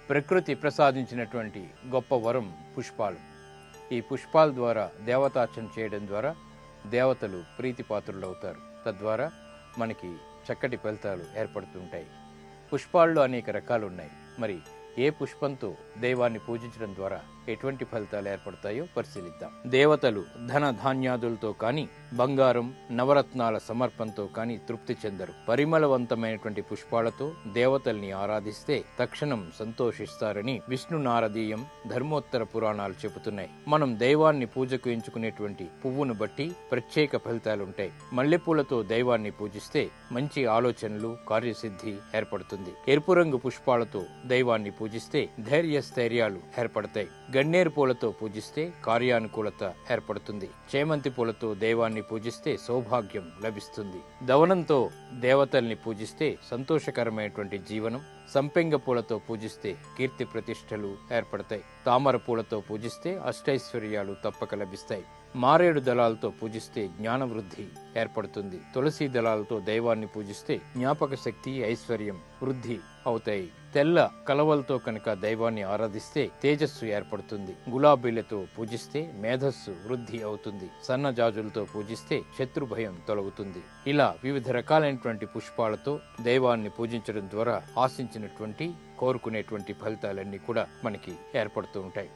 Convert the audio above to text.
ప్రకృతి ప్రసాదించినటువంటి గొప్ప వరం పుష్పాలు. ఈ పుష్పాల ద్వారా దేవతార్చన చేయడం ద్వారా దేవతలు ప్రీతిపాత్రులవుతారు. తద్వారా మనకి చక్కటి ఫలితాలు ఏర్పడుతుంటాయి. పుష్పాల్లో అనేక రకాలు ఉన్నాయి. మరి ఏ పుష్పంతో దైవాన్ని పూజించడం ద్వారా ఎటువంటి ఫలితాలు ఏర్పడతాయో పరిశీలిద్దాం. దేవతలు ధన ధాన్యాదులతో కానీ, బంగారం నవరత్నాల సమర్పణతో కానీ తృప్తి చెందరు. పరిమళవంతమైనటువంటి పుష్పాలతో దేవతల్ని ఆరాధిస్తే తక్షణం సంతోషిస్తారని విష్ణు నారదీయం, ధర్మోత్తర పురాణాలు చెబుతున్నాయి. మనం దైవాన్ని పూజకు ఎంచుకునేటువంటి పువ్వును బట్టి ప్రత్యేక ఫలితాలుంటాయి. మల్లెపూలతో దైవాన్ని పూజిస్తే మంచి ఆలోచనలు, కార్యసిద్ధి ఏర్పడుతుంది. ఎరుపు రంగు పుష్పాలతో దైవాన్ని పూజిస్తే ధైర్యస్థైర్యాలు ఏర్పడతాయి. గన్నేరు పూలతో పూజిస్తే కార్యానుకూలత ఏర్పడుతుంది. చేమంతి పూలతో దైవాన్ని పూజిస్తే సౌభాగ్యం లభిస్తుంది. దవనంతో దేవతల్ని పూజిస్తే సంతోషకరమైనటువంటి జీవనం. సంపెంగ పూలతో పూజిస్తే కీర్తి ప్రతిష్టలు ఏర్పడతాయి. తామర పూలతో పూజిస్తే అష్టైశ్వర్యాలు తప్పక లభిస్తాయి. మారేడు దళాలతో పూజిస్తే జ్ఞానవృద్ధి ఏర్పడుతుంది. తులసి దళాలతో దైవాన్ని పూజిస్తే జ్ఞాపక శక్తి, ఐశ్వర్యం వృద్ధి అవుతాయి. తెల్ల కలవలతో కనుక దైవాన్ని ఆరాధిస్తే తేజస్సు ఏర్పడుతుంది. గులాబీలతో పూజిస్తే మేధస్సు వృద్ధి అవుతుంది. సన్నజాజులతో పూజిస్తే శత్రు భయం తొలగుతుంది. ఇలా వివిధ రకాలైనటువంటి పుష్పాలతో దైవాన్ని పూజించడం ద్వారా ఆశించినటువంటి, కోరుకునేటువంటి ఫలితాలన్నీ కూడా మనకి ఏర్పడుతూ ఉంటాయి.